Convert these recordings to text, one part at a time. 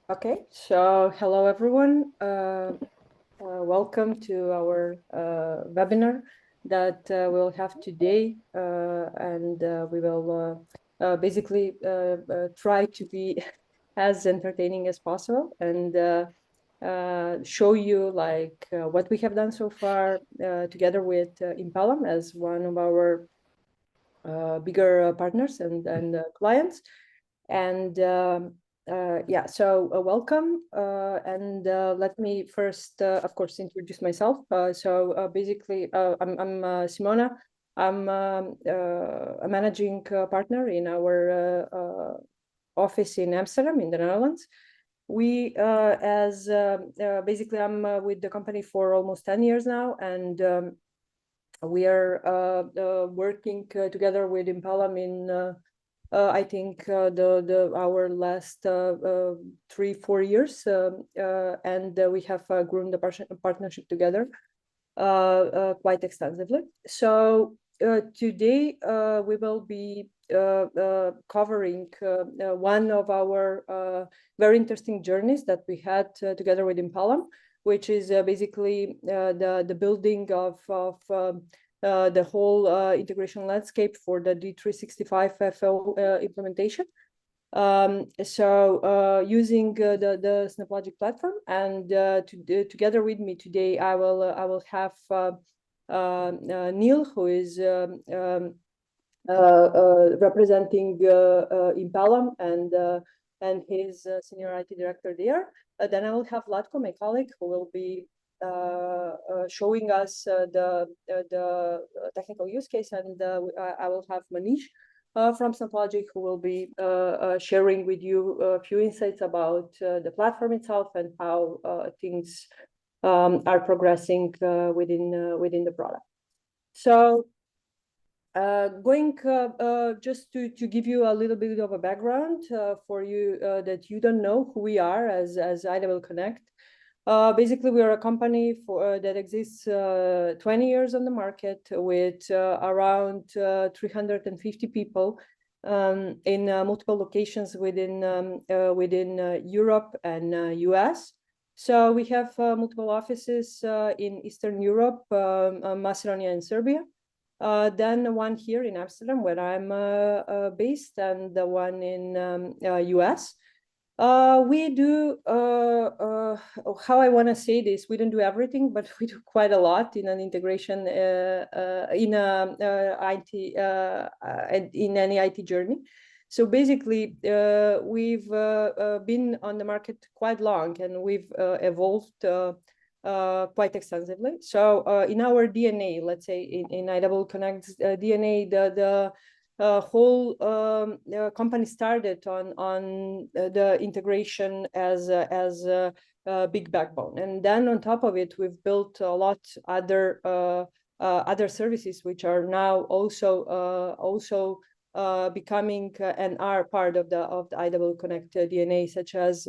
Okay, so hello everyone. Welcome to our webinar that we'll have today, and we will basically try to be as entertaining as possible and show you like what we have done so far together with Impellam as one of our bigger partners and clients. And yeah, so welcome. And let me first, of course, introduce myself. Basically, I'm Simona. I'm a managing partner in our office in Amsterdam, in the Netherlands. We, basically, I'm with the company for almost 10 years now, and we are working together with Impellam in I think our last 3-4 years, and we have grown the partnership together quite extensively. So today we will be covering one of our very interesting journeys that we had together with Impellam, which is basically the building of the whole integration landscape for the D365FO implementation. Using the SnapLogic platform, and together with me today, I will have Neil, who is representing Impellam and his senior IT director there. Then I will have Latko, my colleague, who will be showing us the technical use case, and I will have Manish from SnapLogic, who will be sharing with you a few insights about the platform itself and how things are progressing within the product. So going just to give you a little bit of a background for you that you don't know who we are as IWConnect. Basically, we are a company that exists 20 years on the market with around 350 people in multiple locations within Europe and US. So we have multiple offices in Eastern Europe, Macedonia and Serbia. Then one here in Amsterdam, where I'm based, and the one in US. We do, how I want to say this, we don't do everything, but we do quite a lot in an integration in any IT journey. So basically, we've been on the market quite long, and we've evolved quite extensively. So in our DNA, let's say in IWConnect's DNA, the whole company started on the integration as a big backbone, and then on top of it, we've built a lot other services which are now also becoming and are part of the IWConnect DNA, such as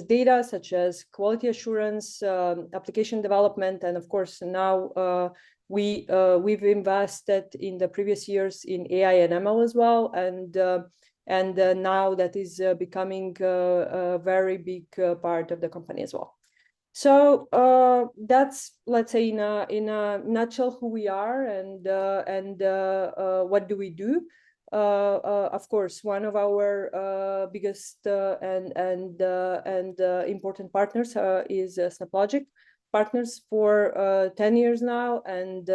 data, such as quality assurance, application development, and of course now we've invested in the previous years in AI and ML as well, and now that is becoming a very big part of the company as well. So that's, let's say, in a nutshell, who we are and what do we do. Of course, one of our biggest and important partners is SnapLogic. Partners for 10 years now, and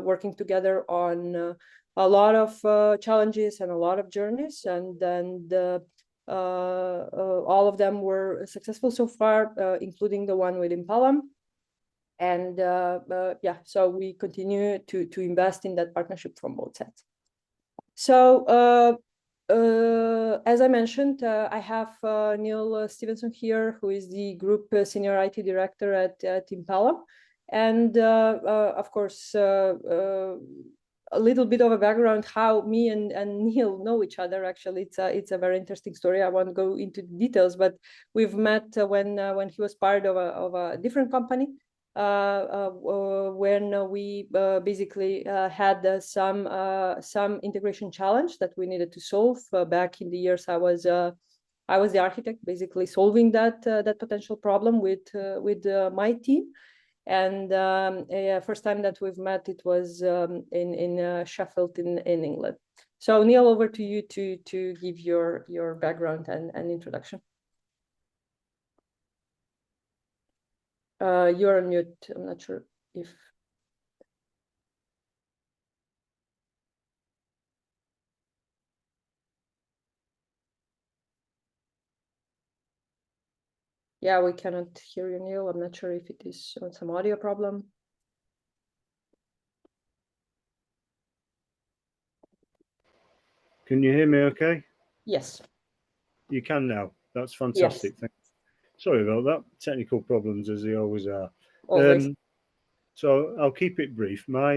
working together on a lot of challenges and a lot of journeys, and all of them were successful so far, including the one with Impellam. And yeah, so we continue to invest in that partnership from both sides. So as I mentioned, I have Neil Stevenson here, who is the group senior IT director at Impellam. And of course, a little bit of a background how me and Neil know each other. Actually, it's a very interesting story. I won't go into the details, but we've met when he was part of a different company. when we basically had some integration challenge that we needed to solve. Back in the years, I was the architect, basically solving that potential problem with my team. And first time that we've met, it was in Sheffield in England. So Neil, over to you to give your background and introduction. You're on mute. I'm not sure if. Yeah, we cannot hear you, Neil. I'm not sure if it is some audio problem. Can you hear me okay? Yes. You can now. That's fantastic. Yes. Thanks. Sorry about that. Technical problems, as they always are. Always. So I'll keep it brief. My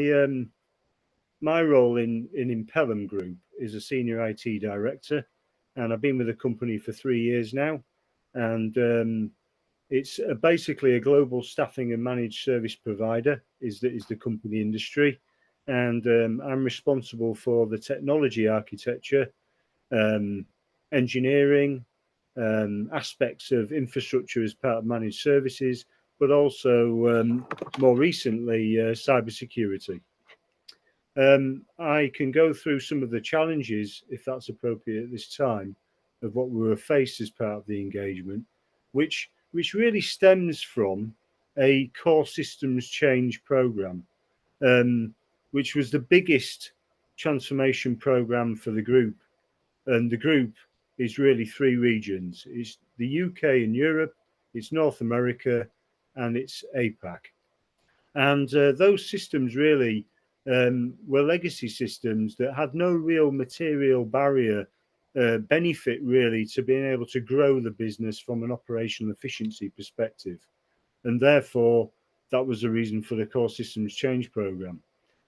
role in Impellam Group is a senior IT director, and I've been with the company for 3 years now. And it's basically a global staffing and managed service provider. Is the company industry, and I'm responsible for the technology architecture, engineering, aspects of infrastructure as part of managed services, but also more recently cybersecurity. I can go through some of the challenges, if that's appropriate at this time, of what we were faced as part of the engagement, which really stems from a core systems change program, which was the biggest transformation program for the group. And the group is really three regions: it's the UK and Europe, it's North America, and it's APAC. And those systems really were legacy systems that had no real material barrier benefit really to being able to grow the business from an operational efficiency perspective. And therefore, that was the reason for the core systems change program.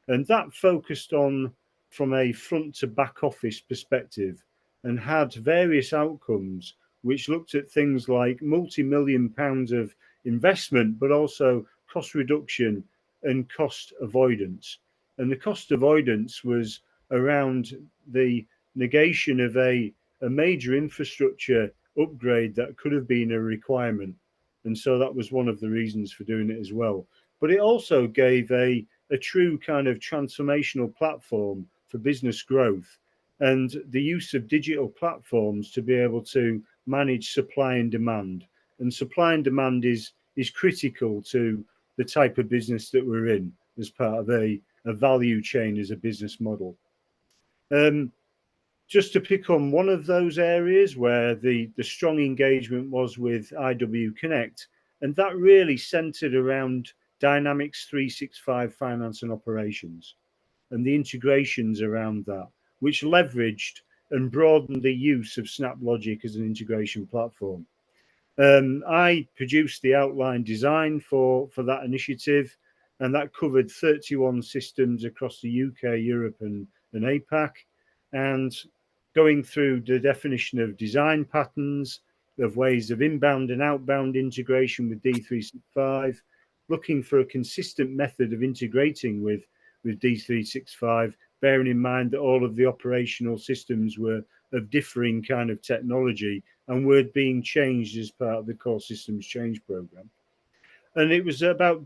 And that focused on from a front to back office perspective and had various outcomes which looked at things like multi-million pounds of investment, but also cost reduction and cost avoidance. And the cost avoidance was around the negation of a major infrastructure upgrade that could have been a requirement. And so that was one of the reasons for doing it as well. But it also gave a true kind of transformational platform for business growth and the use of digital platforms to be able to manage supply and demand. And supply and demand is critical to the type of business that we're in as part of a value chain as a business model. Just to pick on one of those areas where the strong engagement was with IWConnect, and that really centered around Dynamics 365 Finance and Operations and the integrations around that, which leveraged and broadened the use of SnapLogic as an integration platform. I produced the outline design for that initiative, and that covered 31 systems across the UK, Europe, and APAC, and going through the definition of design patterns, of ways of inbound and outbound integration with D365, looking for a consistent method of integrating with D365, bearing in mind that all of the operational systems were of differing kind of technology and were being changed as part of the core systems change program. And it was about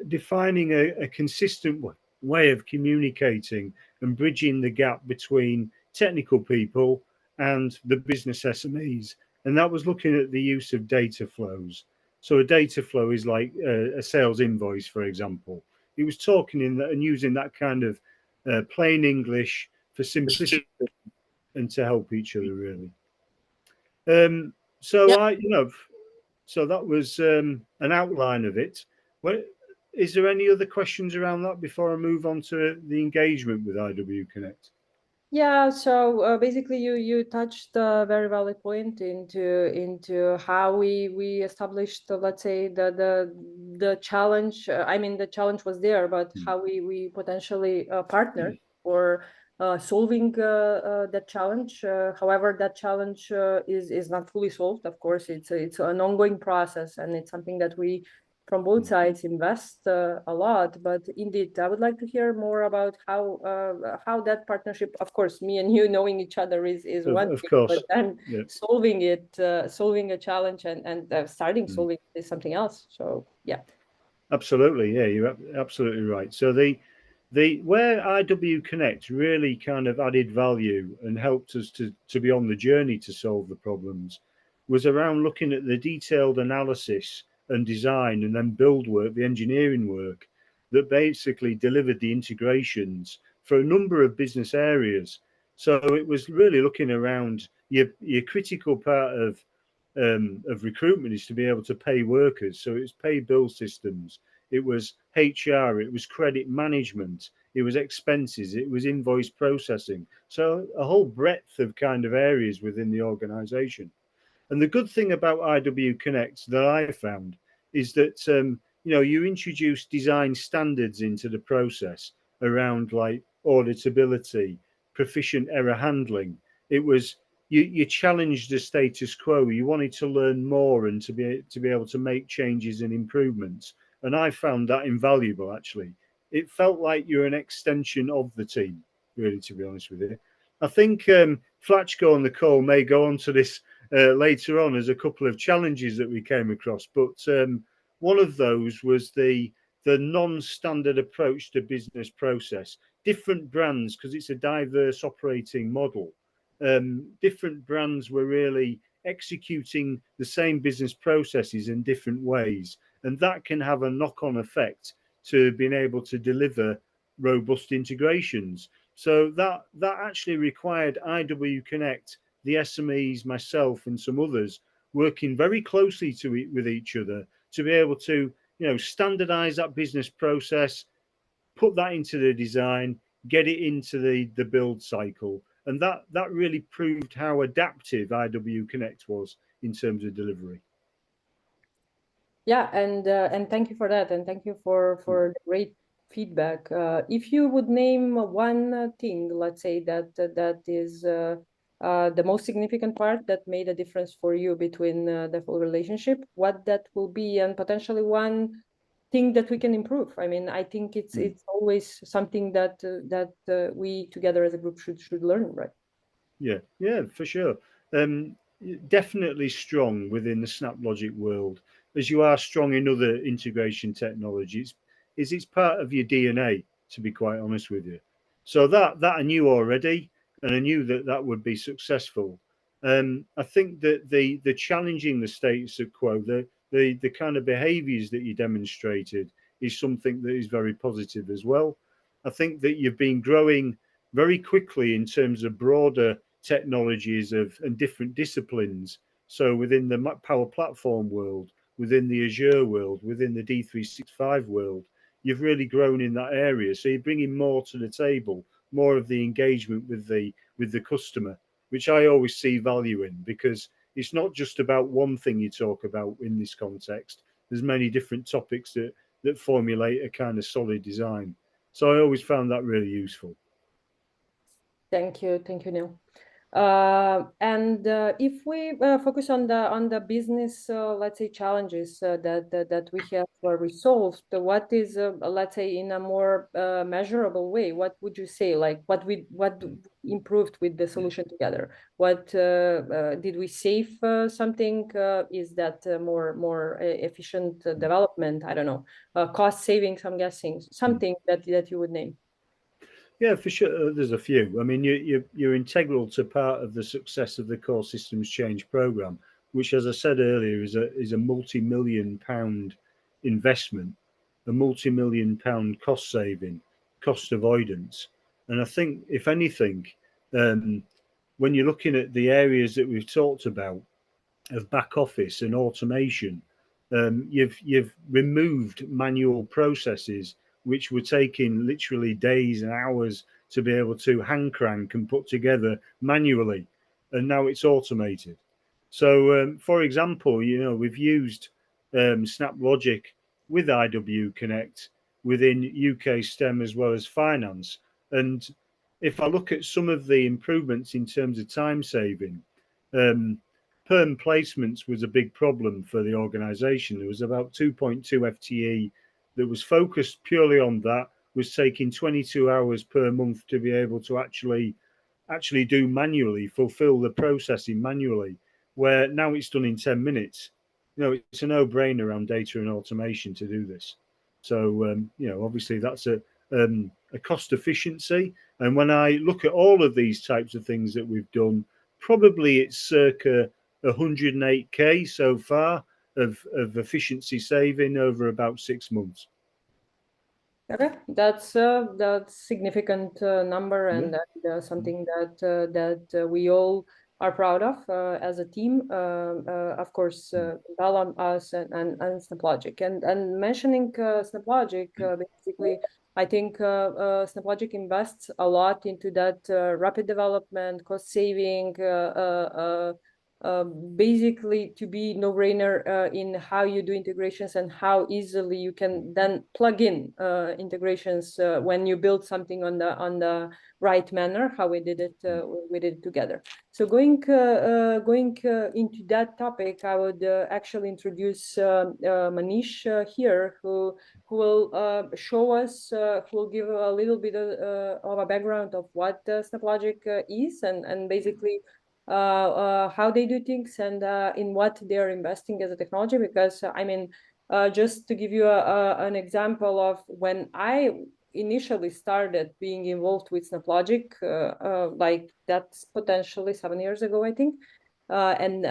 defining a consistent way of communicating and bridging the gap between technical people and the business SMEs. And that was looking at the use of data flows. So a data flow is like a sales invoice, for example. It was talking in that and using that kind of plain English for simplicity and to help each other, really. So Yeah. so that was an outline of it. Is there any other questions around that before I move on to the engagement with IWConnect? Yeah, so basically you touched a very valid point into how we established, let's say, the challenge. I mean, the challenge was there, but how we potentially partnered for solving that challenge. However, that challenge is not fully solved. Of course, it's an ongoing process, and it's something that we from both sides invest a lot. But indeed, I would like to hear more about how that partnership. Of course, me and you knowing each other is one Of thing, course. but then Yeah. solving a challenge and starting solving is something else. So yeah. Absolutely, yeah, you're absolutely right. So the where IWConnect really kind of added value and helped us to be on the journey to solve the problems was around looking at the detailed analysis and design and then build work, the engineering work that basically delivered the integrations for a number of business areas. So it was really looking around your critical part of recruitment is to be able to pay workers. So it's pay bill systems, it was HR, it was credit management, it was expenses, it was invoice processing. So a whole breadth of kind of areas within the organization. And the good thing about IWConnect that I found is that you introduce design standards into the process around like auditability, proficient error handling. It was you challenged the status quo. You wanted to learn more and to be able to make changes and improvements. And I found that invaluable. Actually, it felt like you're an extension of the team. Really, to be honest with you, I think Flatchko on the call may go on to this later on as a couple of challenges that we came across. But one of those was the non-standard approach to business process. Different brands, because it's a diverse operating model. Different brands were really executing the same business processes in different ways, and that can have a knock-on effect to being able to deliver robust integrations. So that actually required IWConnect, the SMEs, myself, and some others working very closely with each other to be able to standardize that business process, put that into the design, get it into the build cycle, and that really proved how adaptive IWConnect was in terms of delivery. Yeah, and thank you for that, and thank you for the great feedback. If you would name one thing, let's say that is the most significant part that made a difference for you between the full relationship, what that will be, and potentially one thing that we can improve. I mean, I think it's always something that we together as a group should learn, right? Yeah, for sure. Um, Definitely strong within the SnapLogic world, as you are strong in other integration technologies. Is it's part of your DNA, to be quite honest with you. So that I knew already, and I knew that would be successful. I think that the challenging the status quo, the kind of behaviours that you demonstrated is something that is very positive as well. I think that you've been growing very quickly in terms of broader technologies and different disciplines. So within the Power Platform world, within the Azure world, within the D365 world, you've really grown in that area. So you're bringing more to the table, more of the engagement with the customer, which I always see value in, because it's not just about one thing you talk about in this context. There's many different topics that formulate a kind of solid design. So I always found that really useful. Thank you, Neil. And if we focus on the business, let's say challenges that we have resolved, what is let's say in a more measurable way? What would you say? Like what improved with the solution together? What did we save something? Is that more efficient development? I don't know. Cost savings. I'm guessing something that you would name. Yeah, for sure. There's a few. I mean, you're integral to part of the success of the core systems change program, which, as I said earlier, is a multi-million-pound investment, a multi-million-pound cost saving, cost avoidance. And I think, if anything, when you're looking at the areas that we've talked about of back office and automation, you've removed manual processes which were taking literally days and hours to be able to hand crank and put together manually, and now it's automated. So, for example, we've used SnapLogic with IWConnect within UK STEM as well as finance, and if I look at some of the improvements in terms of time saving, um, perm placements was a big problem for the organization. There was about 2.2 FTE that was focused purely on that, was taking 22 hours per month to be able to actually do manually, fulfill the processing manually, where now it's done in 10 minutes. It's a no-brainer around data and automation to do this. So, obviously that's a cost efficiency. And when I look at all of these types of things that we've done, probably it's circa 108K so far of efficiency saving over about 6 months. Okay, that's significant number, and something that we all are proud of as a team. Of course, Impellam, us, and SnapLogic. And mentioning SnapLogic, basically, I think SnapLogic invests a lot into that rapid development, cost saving, basically to be no-brainer in how you do integrations and how easily you can then plug in integrations when you build something on the right manner, how we did it together. So going into that topic, I would actually introduce Manish here, who will show us, who will give a little bit of a background of what SnapLogic is, and basically how they do things, and in what they're investing as a technology. Because I mean, just to give you an example of when I initially started being involved with SnapLogic, like that's potentially 7 years ago, I think. And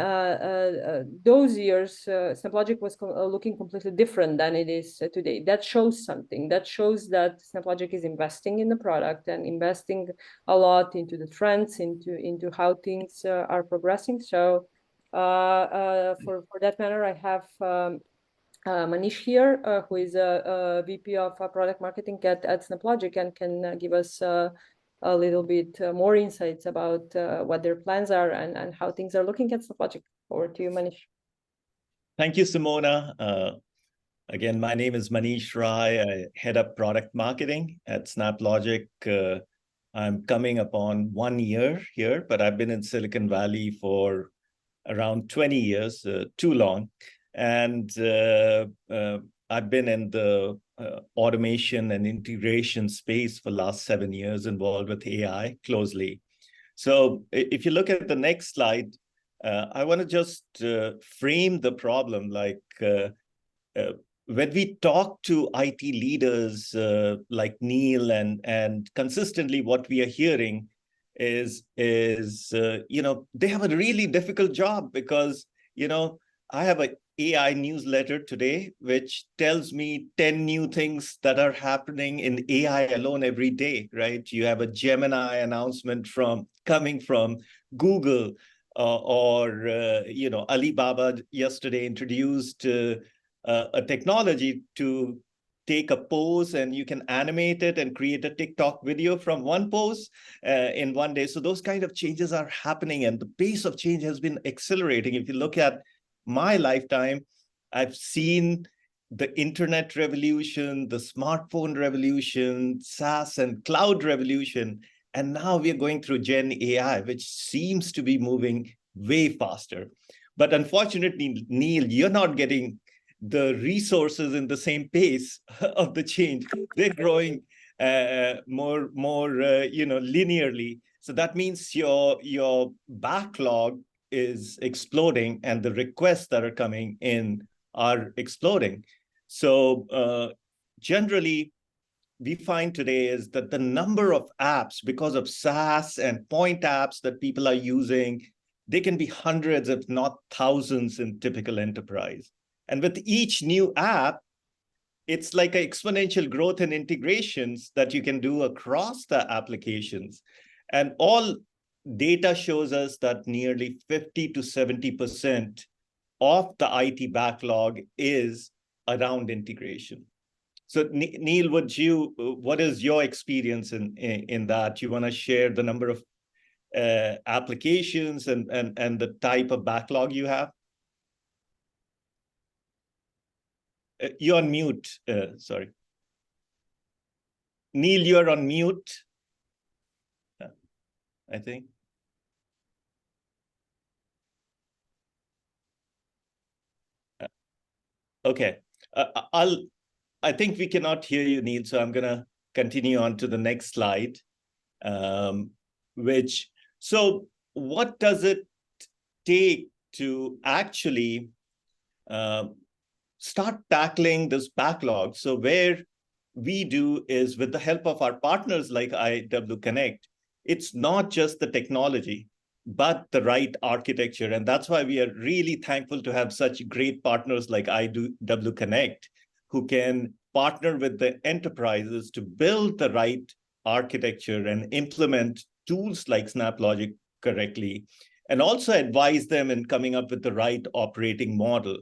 those years, SnapLogic was looking completely different than it is today. That shows something. That shows that SnapLogic is investing in the product and investing a lot into the trends, into how things are progressing. So for that matter, I have Manish here, who is a VP of product marketing at SnapLogic, and can give us a little bit more insights about what their plans are and how things are looking at SnapLogic. Over to you, Manish. Thank you, Simona. Again, my name is Manish Rai. I head up product marketing at SnapLogic. I'm coming upon 1 year here, but I've been in Silicon Valley for around 20 years, too long. And I've been in the automation and integration space for the last 7 years, involved with AI closely. So if you look at the next slide, I want to just frame the problem. Like when we talk to IT leaders like Neil, and consistently what we are hearing is they have a really difficult job, because I have an AI newsletter today which tells me 10 new things that are happening in AI alone every day, right? You have a Gemini announcement coming from Google, or Alibaba yesterday introduced a technology to take a pose and you can animate it and create a TikTok video from one pose in 1 day. So those kind of changes are happening, and the pace of change has been accelerating. If you look at my lifetime, I've seen the internet revolution, the smartphone revolution, SaaS and cloud revolution, and now we are going through Gen AI, which seems to be moving way faster. But unfortunately, Neil, you're not getting the resources in the same pace of the change. They're growing more linearly. So that means your backlog is exploding, and the requests that are coming in are exploding. So generally, we find today is that the number of apps, because of SaaS and point apps that people are using, they can be hundreds, if not thousands, in typical enterprise. And with each new app, it's like an exponential growth in integrations that you can do across the applications. And all data shows us that nearly 50 to 70% of the IT backlog is around integration. So Neil, what is your experience in that? You want to share the number of applications and the type of backlog you have? You're on mute, sorry. Neil, you're on mute, I think. Okay. I think we cannot hear you, Neil, so I'm going to continue on to the next slide, so what does it take to actually start tackling this backlog? So where we do is, with the help of our partners like IWConnect, it's not just the technology, but the right architecture. And that's why we are really thankful to have such great partners like IWConnect, who can partner with the enterprises to build the right architecture and implement tools like SnapLogic correctly, and also advise them in coming up with the right operating model,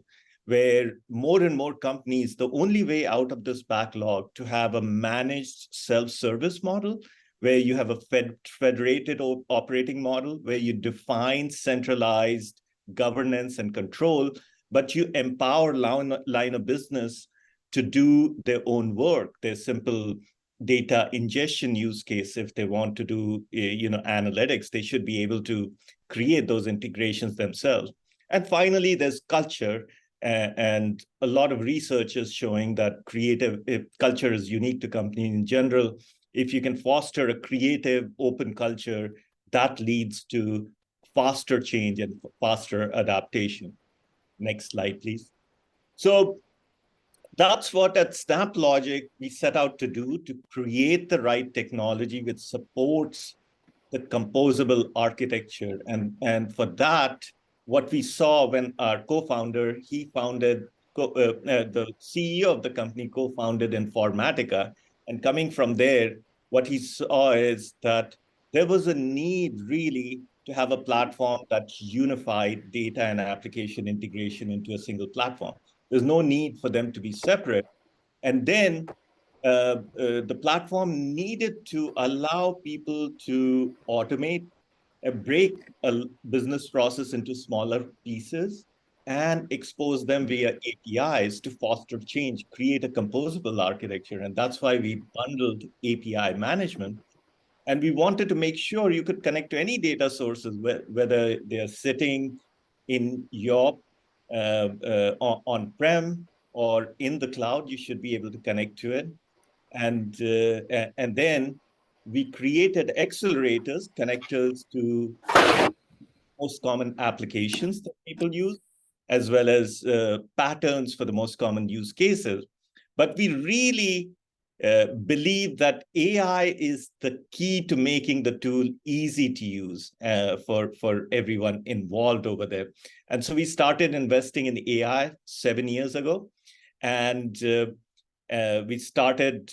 where more and more companies, the only way out of this backlog to have a managed self-service model, where you have a federated operating model, where you define centralized governance and control, but you empower line of business to do their own work, their simple data ingestion use case. If they want to do analytics, they should be able to create those integrations themselves. And finally, there's culture. And a lot of research is showing that creative culture is unique to companies in general. If you can foster a creative, open culture, that leads to faster change and faster adaptation. Next slide, please. So that's what at SnapLogic we set out to do, to create the right technology which supports the composable architecture. And for that, what we saw when our co-founder, the CEO of the company co-founded Informatica. And coming from there, what he saw is that there was a need really to have a platform that unified data and application integration into a single platform. There's no need for them to be separate. And then the platform needed to allow people to automate and break a business process into smaller pieces and expose them via APIs to foster change, create a composable architecture. And that's why we bundled API management. And we wanted to make sure you could connect to any data sources, whether they're sitting in your on-prem or in the cloud, you should be able to connect to it. And then we created accelerators, connectors to most common applications that people use, as well as patterns for the most common use cases. But we really believe that AI is the key to making the tool easy to use for everyone involved over there. And so we started investing in AI 7 years ago. And we started,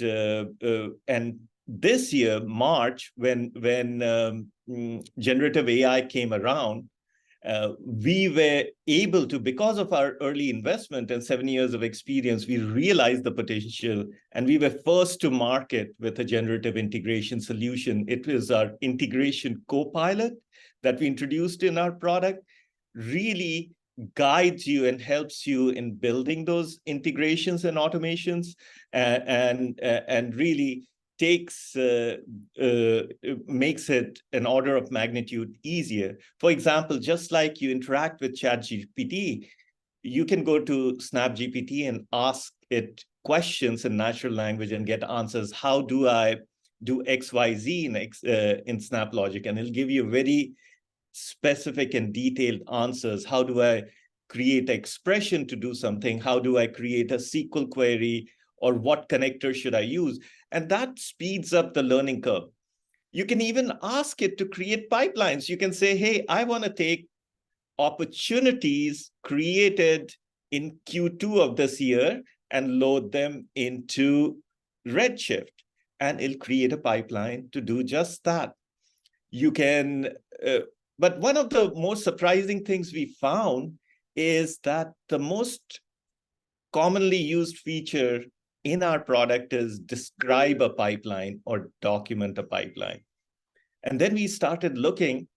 and this year, March, when generative AI came around, we were able to, because of our early investment and 7 years of experience, we realized the potential, and we were first to market with a generative integration solution. It was our integration co-pilot that we introduced in our product, really guides you and helps you in building those integrations and automations, and really makes it an order of magnitude easier. For example, just like you interact with ChatGPT, you can go to SnapGPT and ask it questions in natural language and get answers. How do I do XYZ in SnapLogic? And it'll give you very specific and detailed answers. How do I create expression to do something? How do I create a SQL query? Or what connector should I use? And that speeds up the learning curve. You can even ask it to create pipelines. You can say, hey, I want to take opportunities created in Q2 of this year and load them into Redshift. And it'll create a pipeline to do just that. You can, but one of the most surprising things we found is that the most commonly used feature in our product is describe a pipeline or document a pipeline. And then we started looking,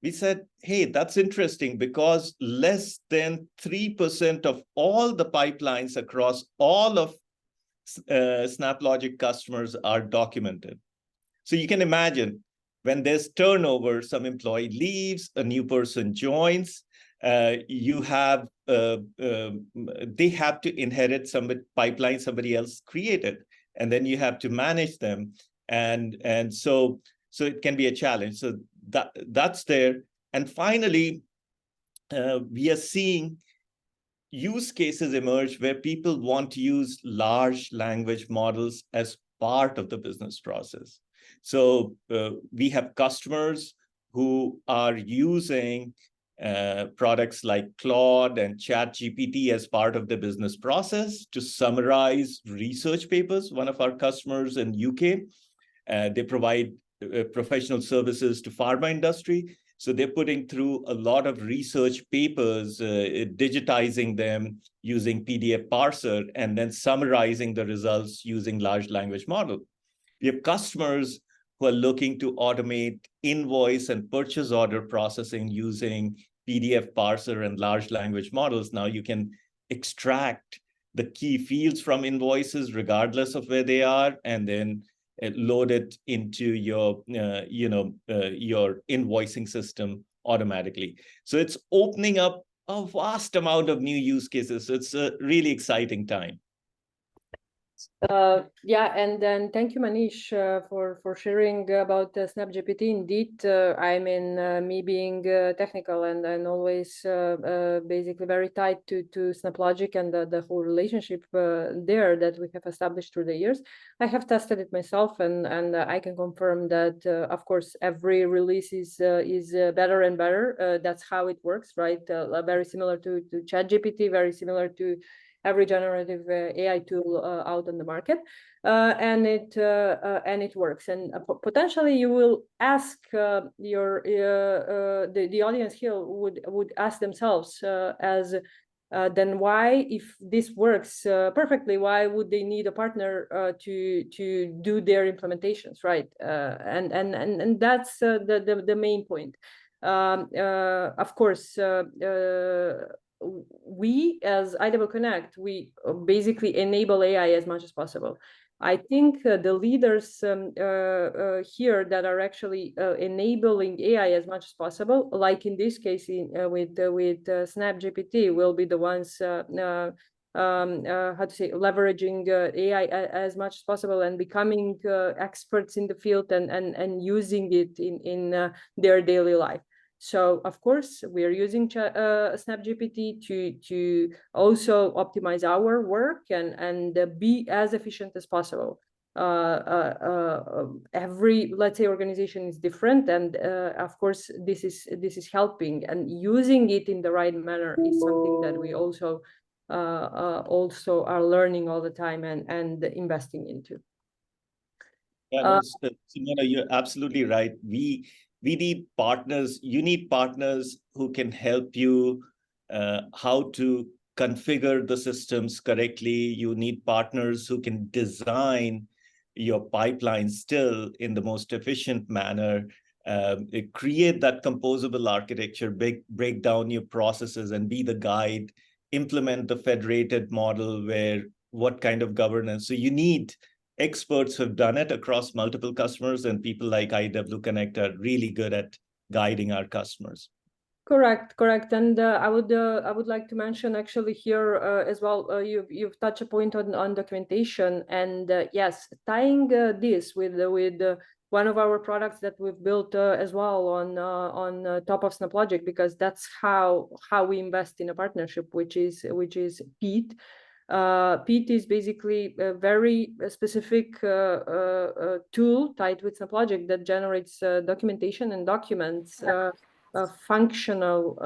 we said, hey, that's interesting, because less than 3% of all the pipelines across all of SnapLogic customers are documented. So you can imagine, when there's turnover, some employee leaves, a new person joins, you have they have to inherit some pipeline somebody else created, and then you have to manage them, and so it can be a challenge. So that's there. And finally, we are seeing use cases emerge where people want to use large language models as part of the business process. So we have customers who are using products like Claude and ChatGPT as part of the business process to summarize research papers. One of our customers in UK, they provide professional services to pharma industry. So they're putting through a lot of research papers, digitizing them using PDF parser, and then summarizing the results using large language model. We have customers who are looking to automate invoice and purchase order processing using PDF parser and large language models. Now you can extract the key fields from invoices regardless of where they are, and then load it into your your invoicing system automatically. So it's opening up a vast amount of new use cases. So it's a really exciting time. Yeah, and then thank you, Manish, for sharing about SnapGPT. Indeed, I mean, me being technical and always basically very tied to SnapLogic and the whole relationship there that we have established through the years. I have tested it myself, and I can confirm that, of course, every release is better and better. That's how it works, right? Very similar to ChatGPT, very similar to every generative AI tool out on the market, and it works. And potentially, you will ask the audience here would ask themselves as then why, if this works perfectly, why would they need a partner to do their implementations, right? And that's the main point. Of course. We as IWConnect, we basically enable AI as much as possible. I think the leaders here that are actually enabling AI as much as possible, like in this case with SnapGPT, will be the ones how to say, leveraging AI as much as possible and becoming experts in the field and using it in their daily life. So, of course, we are using SnapGPT to also optimize our work and be as efficient as possible. Every, let's say, organization is different, and of course, this is helping, and using it in the right manner is something that we also are learning all the time and investing into. Yeah, Simona, you're absolutely right. We need partners. You need partners who can help you how to configure the systems correctly. You need partners who can design your pipeline still in the most efficient manner, create that composable architecture, break down your processes and be the guide, implement the federated model where what kind of governance. So you need experts who have done it across multiple customers, and people like IWConnect are really good at guiding our customers. Correct. And I would like to mention actually here as well. You've touched a point on documentation, and yes, tying this with one of our products that we've built as well on top of SnapLogic, because that's how we invest in a partnership, which is Pete. Pete is basically a very specific tool tied with SnapLogic that generates documentation and documents, functional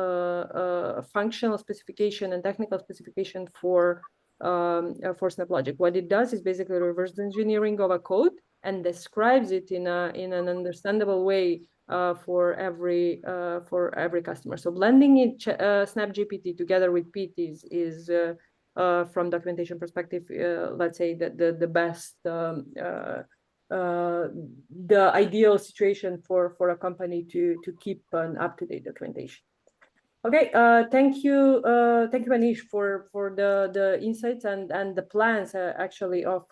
specification and technical specification for SnapLogic. What it does is basically reverse engineering of a code and describes it in an understandable way for every customer. So blending it SnapGPT together with Pete is from documentation perspective, let's say that the best, the ideal situation for a company to keep an up-to-date documentation. Okay, thank you, Manish, for the insights and the plans actually of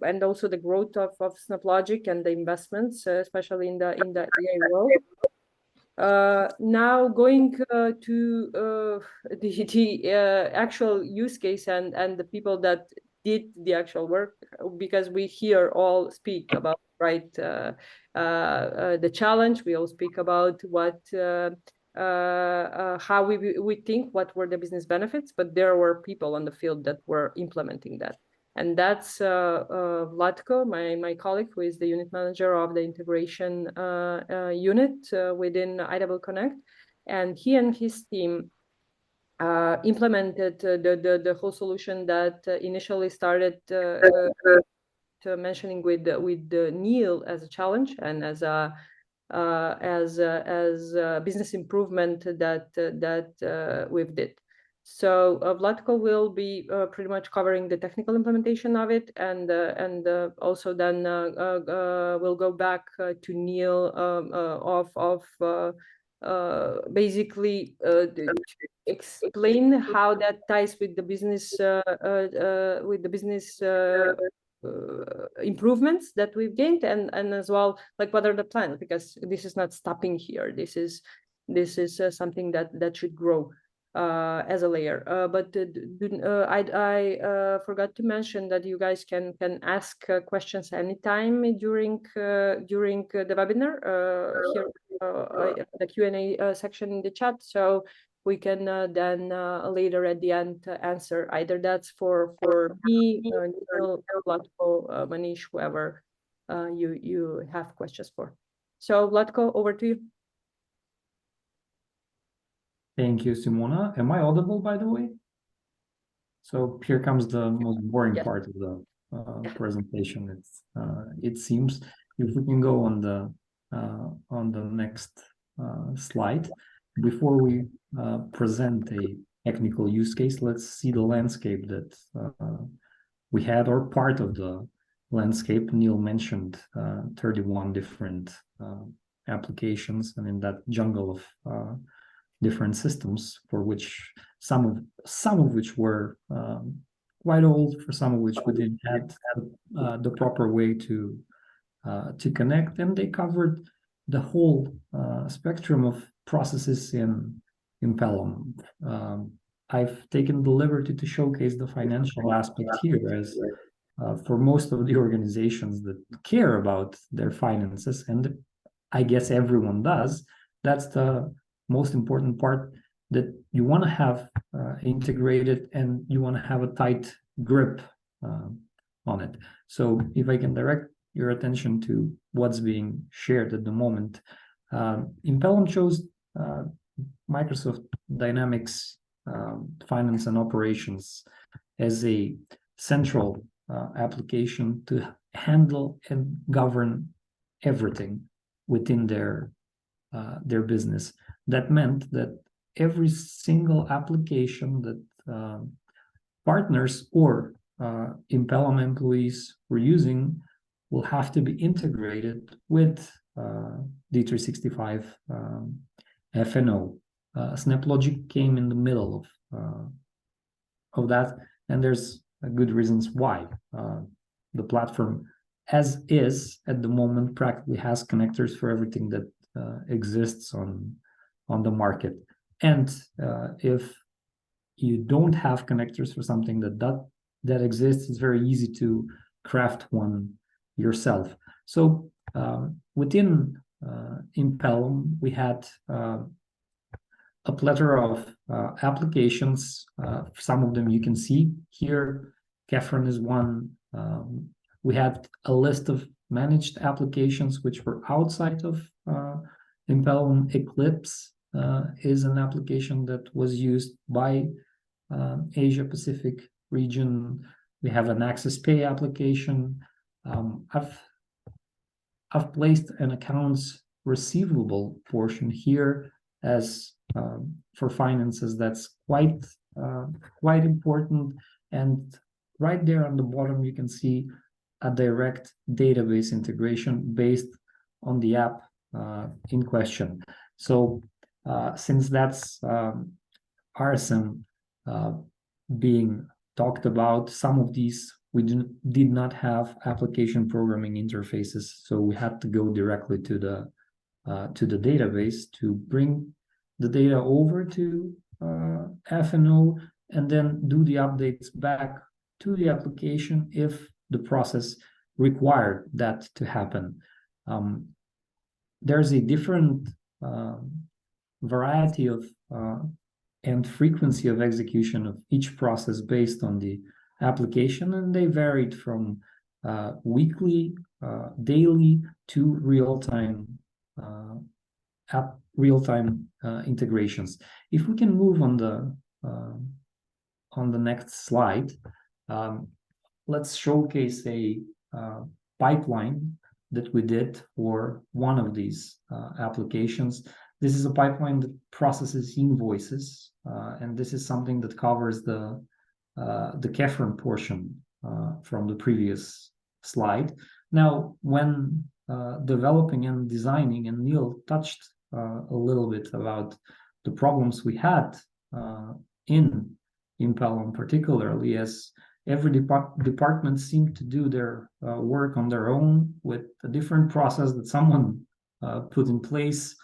and also the growth of SnapLogic and the investments, especially in the AI world. Now going to the actual use case and the people that did the actual work, because we here all speak about the challenge. We all speak about what how we think what were the business benefits, but there were people on the field that were implementing that. And that's Vlatko, my colleague, who is the unit manager of the integration unit within IWConnect. And he and his team implemented the whole solution that initially started mentioning with Neil as a challenge and as a business improvement that we've did. So Vlatko will be pretty much covering the technical implementation of it, and also then we'll go back to Neil basically to explain how that ties with the business improvements that we've gained, and as well, like, what are the plans, because this is not stopping here. This is something that should grow as a layer. But I forgot to mention that you guys can ask questions anytime during the webinar here, the Q&A section in the chat. So we can then later at the end answer. Either that's for me, Neil, Vlatko, Manish, whoever you have questions for. So Vlatko, over to you. Thank you, Simona. Am I audible, by the way? So here comes the most boring part of the presentation. It seems. If we can go on the next slide. Before we present a technical use case, let's see the landscape that we had, or part of the landscape. Neil mentioned 31 different applications, and in that jungle of different systems, for which some of which were quite old, for some of which we didn't have the proper way to connect, and they covered the whole spectrum of processes in Impellam. I've taken the liberty to showcase the financial aspect here, as for most of the organizations that care about their finances, and I guess everyone does, that's the most important part, that you want to have integrated, and you want to have a tight grip on it. So if I can direct your attention to what's being shared at the moment, Impellam chose Microsoft Dynamics Finance and Operations as a central application to handle and govern everything within their business. That meant that every single application that partners or Impellam employees were using will have to be integrated with D365 FNO. SnapLogic came in the middle of that, and there's good reasons why. The platform, as is at the moment, practically has connectors for everything that exists on the market. And if you don't have connectors for something that exists, it's very easy to craft one yourself. So within Impellam, we had a plethora of applications. Some of them you can see here. Kefron is one. We had a list of managed applications which were outside of Impellam. Eclipse is an application that was used by Asia Pacific region. We have an Access Pay application. I've placed an accounts receivable portion here as for finances. That's quite important. And right there on the bottom, you can see a direct database integration based on the app in question. So since that's RSM being talked about, some of these we did not have application programming interfaces, so we had to go directly to the database to bring the data over to FNO and then do the updates back to the application if the process required that to happen. There's a different variety of and frequency of execution of each process based on the application, and they varied from weekly, daily to real-time integrations. If we can move on the next slide, let's showcase a pipeline that we did for one of these applications. This is a pipeline that processes invoices, and this is something that covers the Kefren portion from the previous slide. Now, when developing and designing, and Neil touched a little bit about the problems we had in Impellam, particularly as every department seemed to do their work on their own with a different process that someone put in place,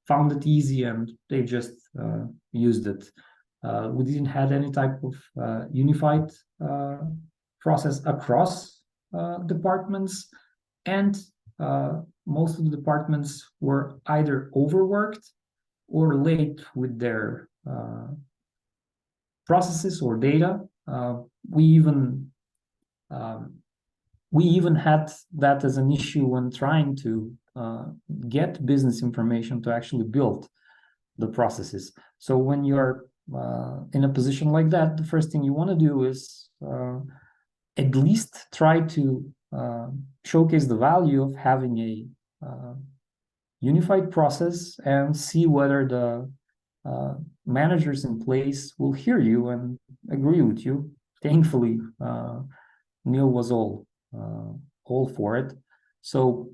found it easy, and they just used it. We didn't have any type of unified process across departments, and most of the departments were either overworked or late with their processes or data. We even had that as an issue when trying to get business information to actually build the processes. So when you're in a position like that, the first thing you want to do is at least try to showcase the value of having a unified process and see whether the managers in place will hear you and agree with you. Thankfully, Neil was all for it. So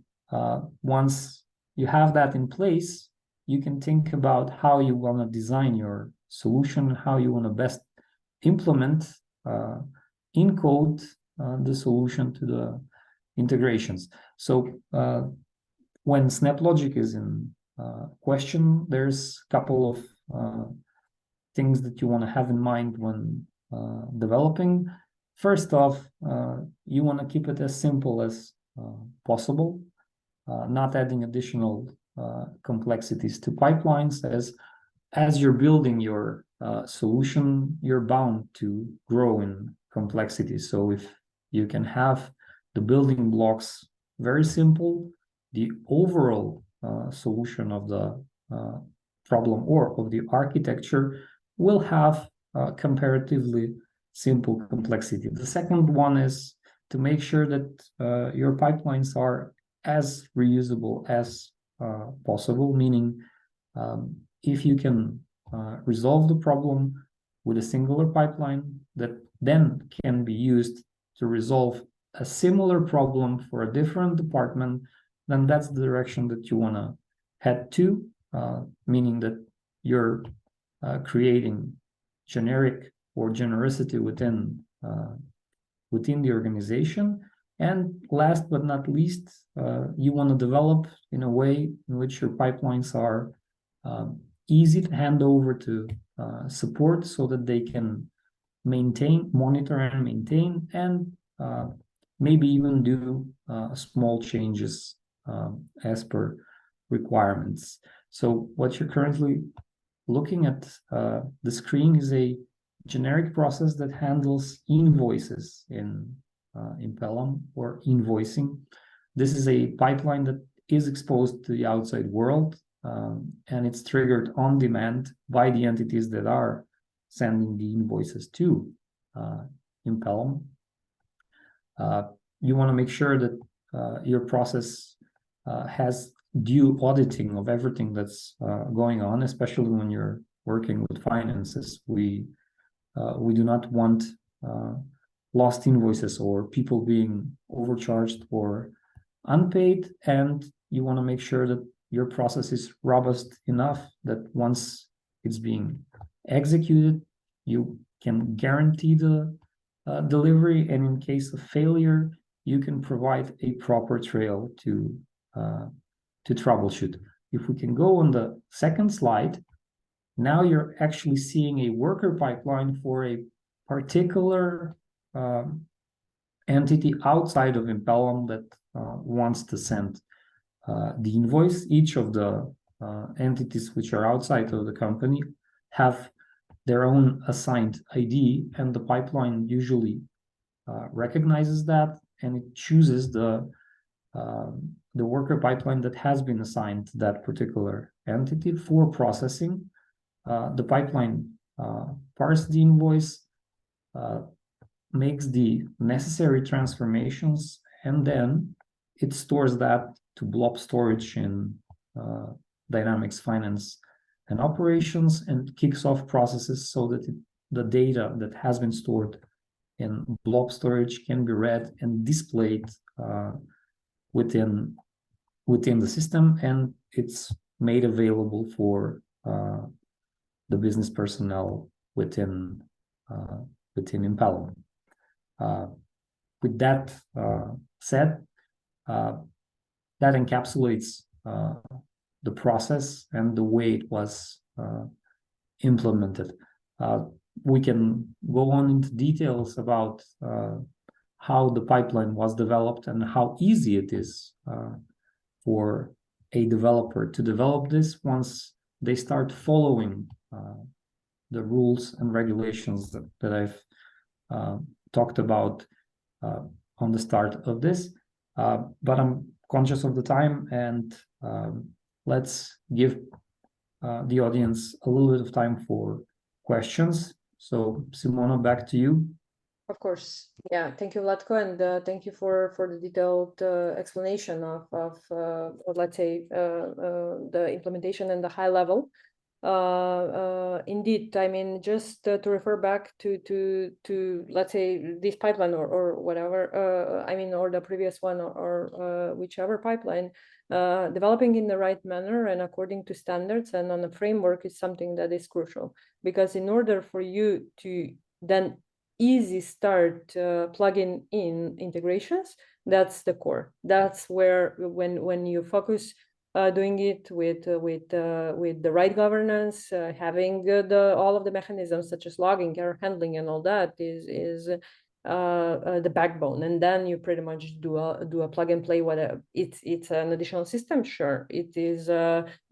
once you have that in place, you can think about how you want to design your solution, how you want to best implement in code the solution to the integrations. So when SnapLogic is in question, there's a couple of things that you want to have in mind when developing. First off, you want to keep it as simple as possible, not adding additional complexities to pipelines. As you're building your solution, you're bound to grow in complexity. So if you can have the building blocks very simple, the overall solution of the problem or of the architecture will have comparatively simple complexity. The second one is to make sure that your pipelines are as reusable as possible, meaning if you can resolve the problem with a singular pipeline that then can be used to resolve a similar problem for a different department, then that's the direction that you want to head to, meaning that you're creating generic or genericity within the organization. And last but not least, you want to develop in a way in which your pipelines are easy to hand over to support so that they can monitor and maintain, and maybe even do small changes as per requirements. So what you're currently looking at the screen is a generic process that handles invoices in Impellam, or invoicing. This is a pipeline that is exposed to the outside world, and it's triggered on demand by the entities that are sending the invoices to Impellam. You want to make sure that your process has due auditing of everything that's going on, especially when you're working with finances. We do not want lost invoices or people being overcharged or unpaid, and you want to make sure that your process is robust enough that once it's being executed, you can guarantee the delivery, and in case of failure, you can provide a proper trail to troubleshoot. If we can go on the second slide, now you're actually seeing a worker pipeline for a particular entity outside of Impellam that wants to send the invoice. Each of the entities which are outside of the company have their own assigned ID, and the pipeline usually recognizes that, and it chooses the worker pipeline that has been assigned to that particular entity for processing. The pipeline parses the invoice, makes the necessary transformations, and then it stores that to blob storage in Dynamics Finance and Operations, and kicks off processes so that the data that has been stored in blob storage can be read and displayed within the system, and it's made available for the business personnel within Impellam. With that said, that encapsulates the process and the way it was implemented. We can go on into details about how the pipeline was developed and how easy it is for a developer to develop this once they start following the rules and regulations that I've talked about on the start of this. But I'm conscious of the time, and let's give the audience a little bit of time for questions. So, Simona, back to you. Of course. Yeah, thank you, Vlatko, and thank you for the detailed explanation of let's say the implementation and the high level. Indeed, I mean, just to refer back to let's say this pipeline or whatever, I mean, or the previous one or whichever pipeline, developing in the right manner and according to standards and on a framework is something that is crucial, because in order for you to then easy start plugging in integrations, that's the core. That's where when you focus doing it with the right governance, having all of the mechanisms such as logging, error handling, and all that is the backbone. And then you pretty much do a plug and play. Whatever it's an additional system, sure. It is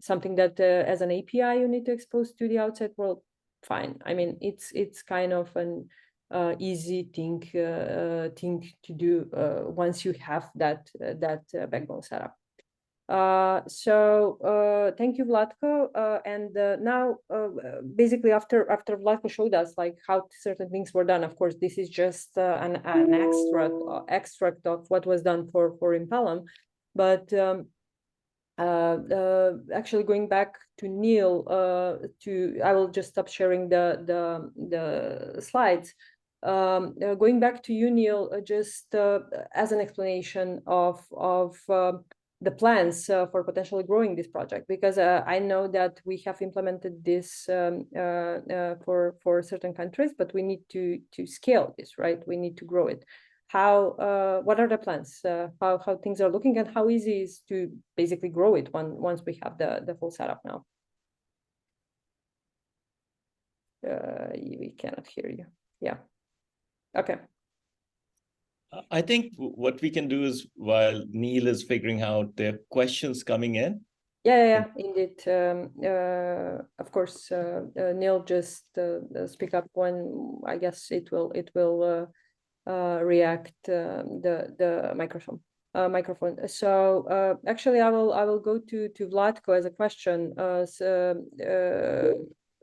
something that as an API you need to expose to the outside world. Fine. I mean, it's kind of an easy thing to do once you have that backbone set up. So thank you, Vlatko. And now basically after Vlatko showed us like how certain things were done, of course this is just an extract of what was done for Impellam, but actually going back to Neil, I will just stop sharing the slides. Going back to you, Neil, just as an explanation of the plans for potentially growing this project, because I know that we have implemented this for certain countries, but we need to scale this, right? We need to grow it. How? What are the plans? How things are looking, and how easy is to basically grow it once we have the full setup now? We cannot hear you. Yeah. Okay. I think what we can do is, while Neil is figuring out the questions coming in. Yeah, indeed. Of course, Neil, just speak up when I guess it will react the microphone. So actually, I will go to Vlatko as a question.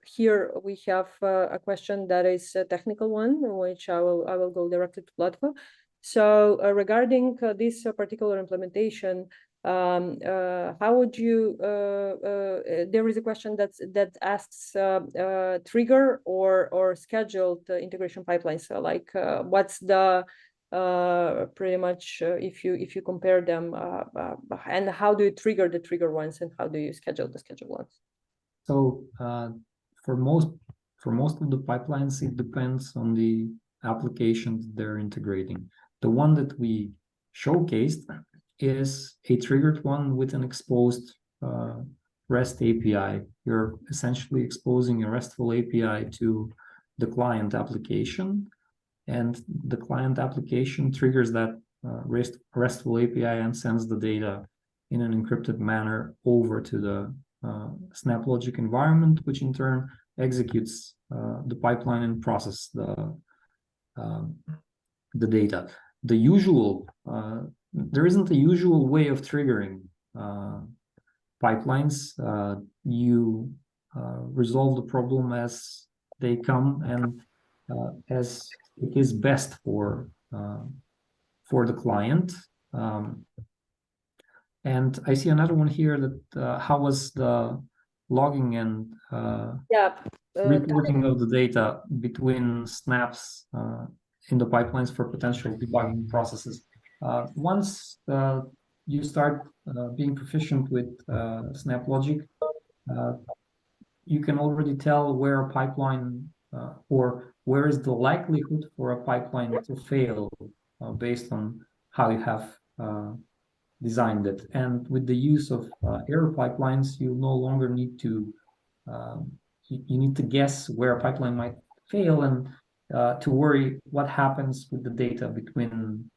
Here we have a question that is a technical one, which I will go directly to Vlatko. So regarding this particular implementation, how would you? There is a question that asks trigger or scheduled integration pipelines. So like, what's the pretty much if you compare them, and how do you trigger the trigger ones and how do you schedule the schedule ones? So for most of the pipelines, it depends on the applications they're integrating. The one that we showcased is a triggered one with an exposed REST API. You're essentially exposing a RESTful API to the client application, and the client application triggers that RESTful API and sends the data in an encrypted manner over to the SnapLogic environment, which in turn executes the pipeline and process the data. The usual there isn't a usual way of triggering pipelines. You resolve the problem as they come and as it is best for the client. And I see another one here that how was the logging and reporting of the data between snaps in the pipelines for potential debugging processes. Once you start being proficient with SnapLogic, you can already tell where a pipeline or where is the likelihood for a pipeline to fail based on how you have designed it. And with the use of error pipelines, you no longer need to you need to guess where a pipeline might fail and to worry what happens with the data between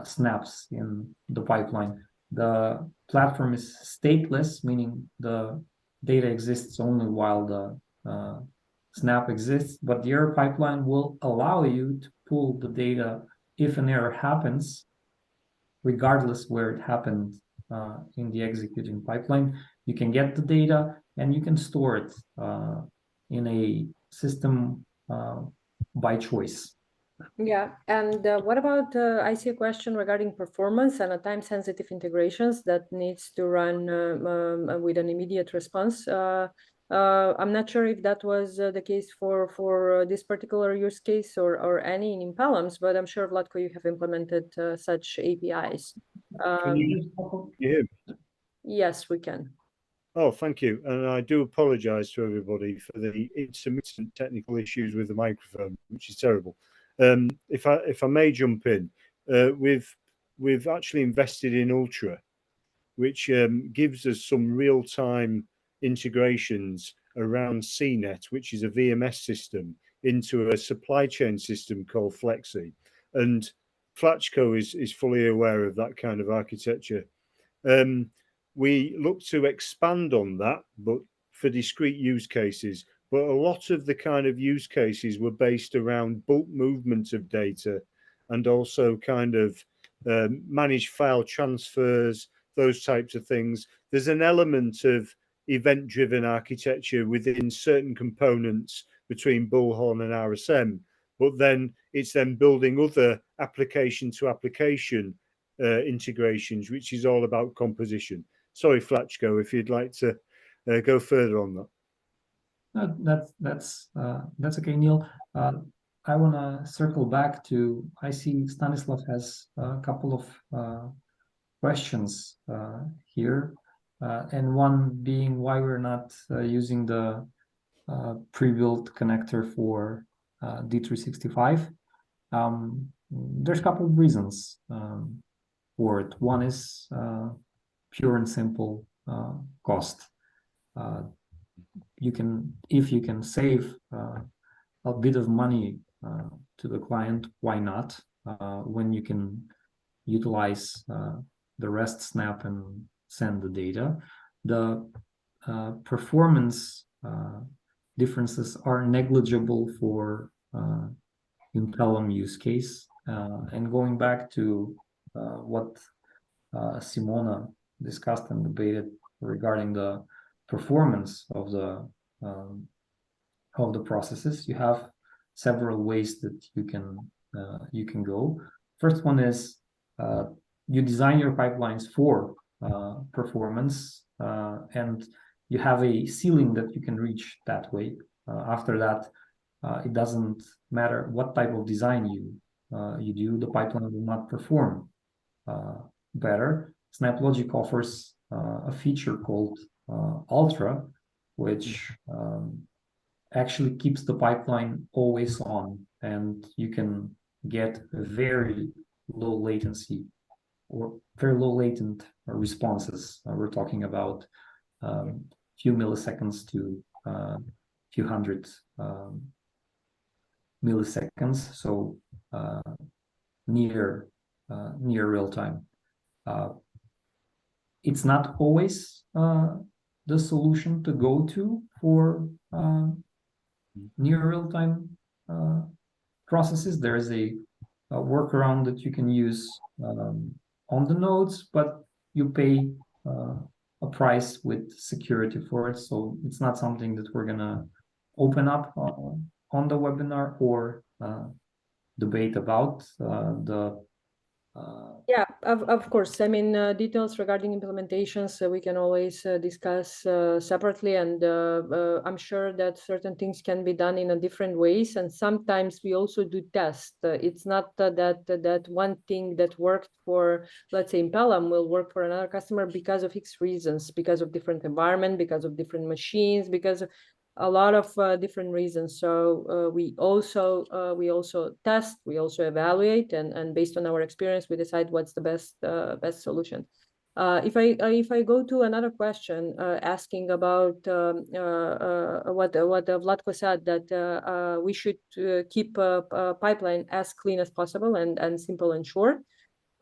snaps in the pipeline. The platform is stateless, meaning the data exists only while the snap exists, but the error pipeline will allow you to pull the data if an error happens, regardless where it happened in the executing pipeline. You can get the data and you can store it in a system by choice. Yeah, and what about, I see a question regarding performance and time-sensitive integrations that needs to run with an immediate response. I'm not sure if that was the case for this particular use case or any in Impellams, but I'm sure, Vlatko, you have implemented such APIs. Can you hear me? Yes, we can. Oh, thank you. And I do apologize to everybody for the intermittent technical issues with the microphone, which is terrible. If I may jump in, we've actually invested in Ultra, which gives us some real-time integrations around CNET, which is a VMS system, into a supply chain system called Flexi. And Flatchco is fully aware of that kind of architecture. We look to expand on that, but for discrete use cases. But a lot of the kind of use cases were based around bulk movement of data and also kind of managed file transfers, those types of things. There's an element of event-driven architecture within certain components between Bullhorn and RSM, but then it's then building other application-to-application integrations, which is all about composition. Sorry, Flatchco, if you'd like to go further on that. That's okay, Neil. I want to circle back to, I see Stanislav has a couple of questions here, and one being why we're not using the pre-built connector for D365. There's a couple of reasons for it. One is pure and simple cost. If you can save a bit of money to the client, why not? When you can utilize the REST snap and send the data. The performance differences are negligible for Impellam use case. And going back to what Simona discussed and debated regarding the performance of the processes, you have several ways that you can go. First one is you design your pipelines for performance, and you have a ceiling that you can reach that way. After that, it doesn't matter what type of design you you do, the pipeline will not perform better. SnapLogic offers a feature called Ultra, which actually keeps the pipeline always on, and you can get very low latency or very low latent responses. We're talking about few milliseconds to few hundred milliseconds, so near real time. It's not always the solution to go to for near real time processes. There's a workaround that you can use on the nodes, but you pay a price with security for it. So it's not something that we're gonna open up on the webinar or debate about. Yeah, of course. I mean, details regarding implementations we can always discuss separately, and I'm sure that certain things can be done in a different ways. And sometimes we also do tests. It's not that one thing that worked for, let's say, Impellam will work for another customer because of X reasons, because of different environment, because of different machines, because a lot of different reasons. So we also test, we also evaluate, and based on our experience, we decide what's the best solution. If I go to another question asking about what Vlatko said, that we should keep a pipeline as clean as possible and simple and short.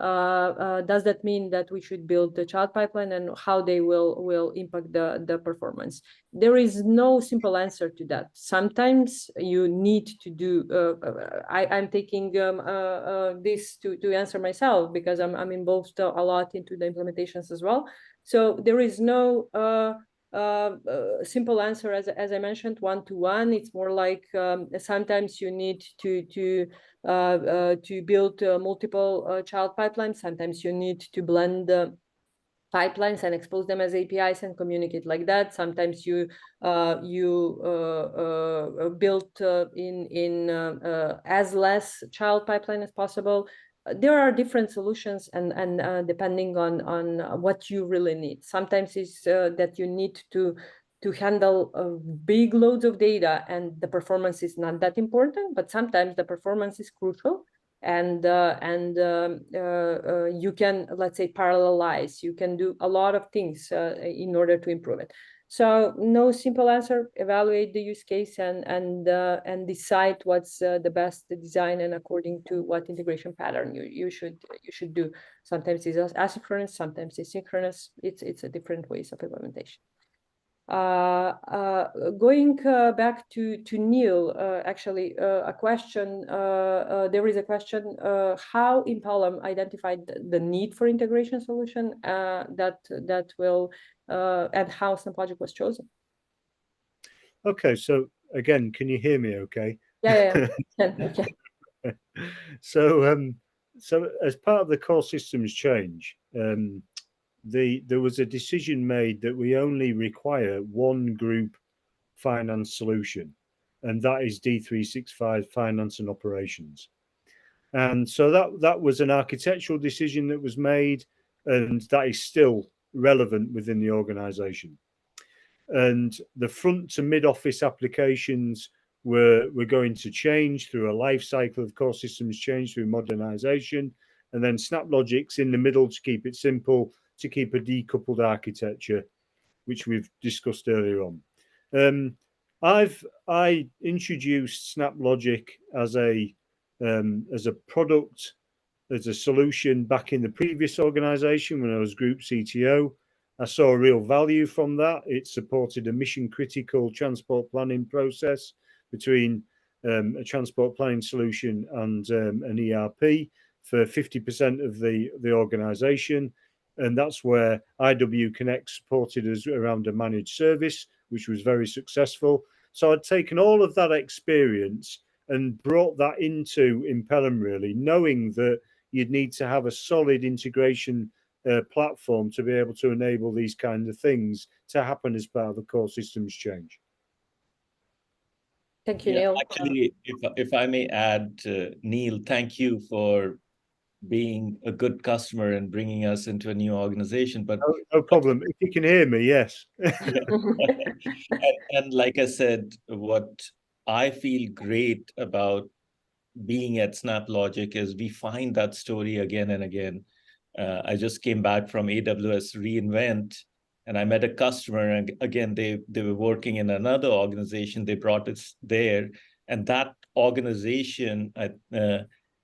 Does that mean that we should build the child pipeline, and how they will impact the performance? There is no simple answer to that. Sometimes you need to do, I'm taking this to answer myself, because I'm involved a lot into the implementations as well. So there is no simple answer, as I mentioned, one-to-one. It's more like sometimes you need to build multiple child pipelines. Sometimes you need to blend the pipelines and expose them as APIs and communicate like that. Sometimes you build in as less child pipeline as possible. There are different solutions, and depending on what you really need. Sometimes it's that you need to handle big loads of data, and the performance is not that important, but sometimes the performance is crucial, and you can, let's say, parallelize. You can do a lot of things in order to improve it. So no simple answer. Evaluate the use case and decide what's the best design, and according to what integration pattern you should do. Sometimes it's asynchronous, sometimes it's synchronous. It's a different ways of implementation. Going back to Neil, actually, a question. There is a question: how Impellam identified the need for integration solution that will, and how SnapLogic was chosen? Okay, so again, can you hear me? Okay. Yeah. Okay. So as part of the core systems change, there was a decision made that we only require one group finance solution, and that is D365 Finance and Operations. And so that was an architectural decision that was made, and that is still relevant within the organization. And the front to mid office applications were going to change through a life cycle of core systems change through modernization, and then SnapLogic's in the middle to keep it simple, to keep a decoupled architecture, which we've discussed earlier on. I introduced SnapLogic as a product, as a solution back in the previous organization when I was group CTO. I saw a real value from that. It supported a mission critical transport planning process between a transport planning solution and an ERP for 50% of the organization. And that's where IWConnect supported us around a managed service, which was very successful. So I'd taken all of that experience and brought that into Impellam, really, knowing that you'd need to have a solid integration platform to be able to enable these kinds of things to happen as part of the core systems change. Thank you, Neil. Actually, if I may add, Neil, thank you for being a good customer and bringing us into a new organization. But no problem. If you can hear me, yes. and like I said, what I feel great about being at SnapLogic is we find that story again and again. I just came back from AWS reInvent, and I met a customer, and again, they were working in another organization. They brought us there, and that organization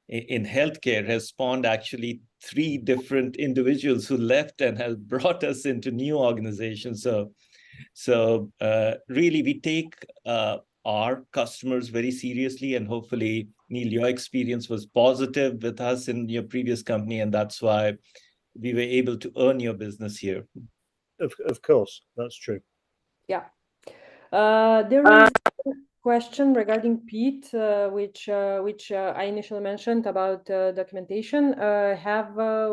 in healthcare has spawned actually 3 different individuals who left and have brought us into new organizations. So really, we take our customers very seriously, and hopefully, Neil, your experience was positive with us in your previous company, and that's why we were able to earn your business here. Of course, that's true. Yeah. There is a question regarding Pete, which I initially mentioned about documentation.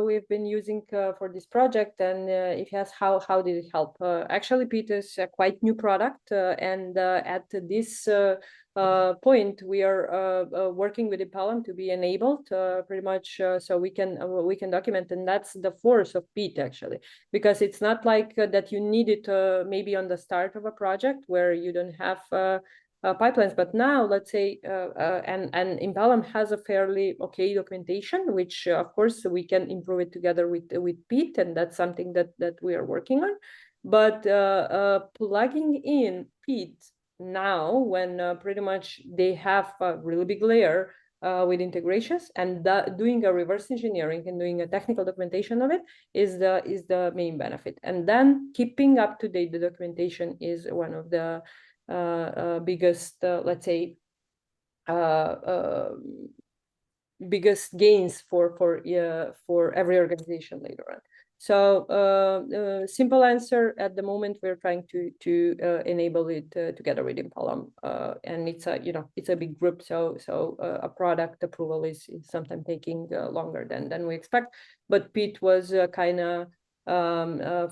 We've been using for this project, and if yes, how did it help? Actually, Pete is a quite new product, and at this point, we are working with Impellam to be enabled pretty much, so we can document, and that's the force of Pete actually, because it's not like that you need it maybe on the start of a project where you don't have pipelines, but now let's say and Impellam has a fairly okay documentation, which of course we can improve it together with Pete, and that's something that we are working on. But plugging in Pete now, when pretty much they have a really big layer with integrations, and doing a reverse engineering and doing a technical documentation of it is the main benefit. And then keeping up to date the documentation is one of the biggest, let's say, biggest gains for every organization later on. So simple answer, at the moment we're trying to enable it together with Impellam, and it's a big group, so a product approval is sometimes taking longer than we expect. But Pete was kind of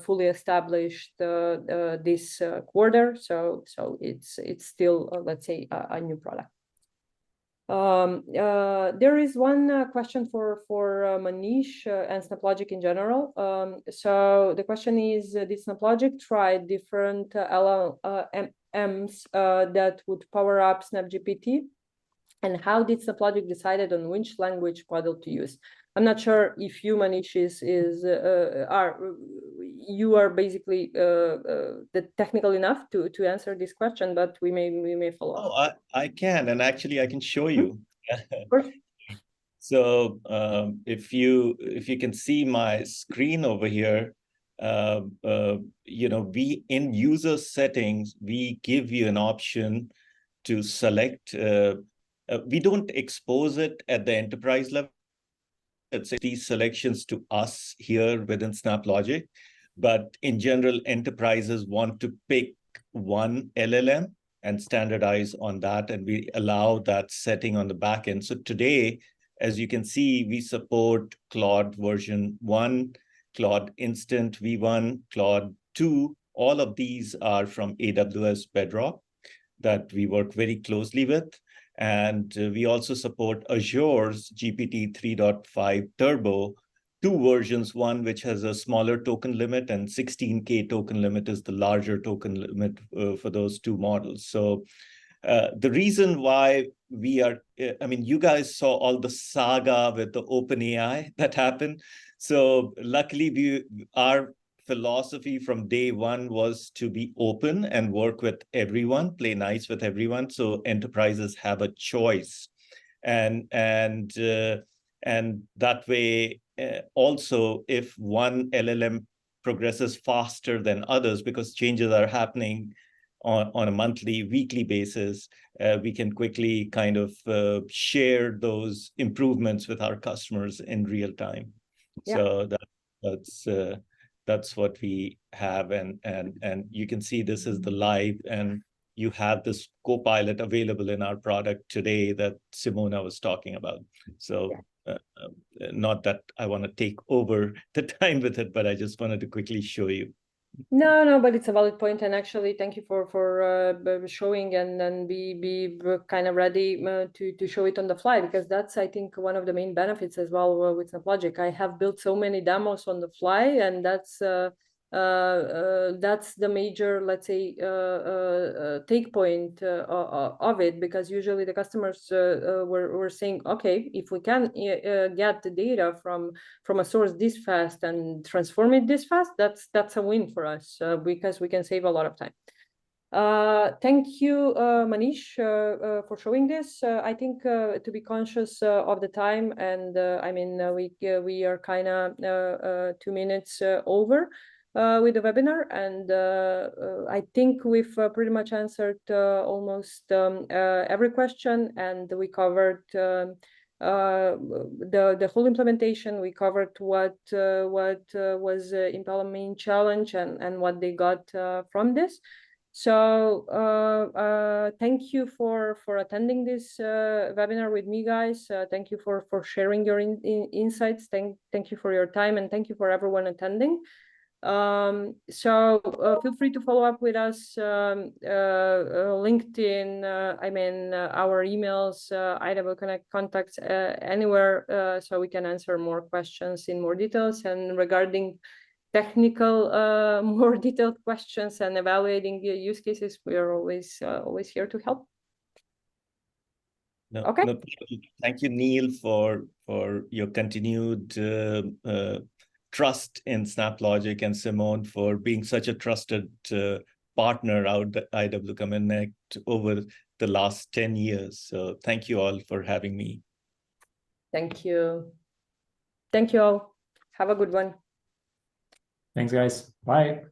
fully established this quarter, so it's still let's say a new product. There is one question for Manish and SnapLogic in general. So the question is, did SnapLogic try different LLMs that would power up SnapGPT? And how did SnapLogic decided on which language model to use? I'm not sure if you, Manish, you are basically the technical enough to answer this question, but we may follow up. Oh, I can, and actually I can show you. Of course. So if you can see my screen over here, we in user settings, we give you an option to select. We don't expose it at the enterprise level. It's these selections to us here within SnapLogic, but in general, enterprises want to pick one LLM and standardize on that, and we allow that setting on the back end. So today, as you can see, we support Claude version 1, Claude Instant V1, Claude 2. All of these are from AWS Bedrock that we work very closely with. And we also support Azure's GPT 3.5 Turbo, 2 versions, one which has a smaller token limit, and 16K token limit is the larger token limit for those 2 models. So the reason why we are, you guys saw all the saga with the OpenAI that happened. So luckily, our philosophy from day one was to be open and work with everyone, play nice with everyone, so enterprises have a choice, and that way also if one LLM progresses faster than others because changes are happening on a monthly, weekly basis, we can quickly kind of share those improvements with our customers in real time. Yeah. So that's what we have, and you can see this is the live, and you have this Copilot available in our product today that Simona was talking about. So not that I want to take over the time with it, but I just wanted to quickly show you. No, but it's a valid point, and actually, thank you for showing and be kind of ready to show it on the fly, because that's, I think, one of the main benefits as well with SnapLogic. I have built so many demos on the fly, and that's the major, let's say, take point of it, because usually the customers were saying, okay, if we can get the data from a source this fast and transform it this fast, that's a win for us, because we can save a lot of time. Thank you, Manish, for showing this. I think to be conscious of the time, and I mean, we are kind of 2 minutes over with the webinar, and I think we've pretty much answered almost every question, and we covered the whole implementation. We covered what was Impellam main challenge and what they got from this. So thank you for attending this webinar with me, guys. Thank you for sharing your insights. Thank you for your time, and thank you for everyone attending. So feel free to follow up with us, LinkedIn, our emails, IWConnect contacts, anywhere, so we can answer more questions in more details. And regarding technical, more detailed questions and evaluating the use cases, we are always here to help. No, okay. No, thank you, Neil, for your continued trust in SnapLogic, and Simone for being such a trusted partner out at IWConnect over the last 10 years. So thank you all for having me. Thank you. Thank you all. Have a good one. Thanks, guys. Bye.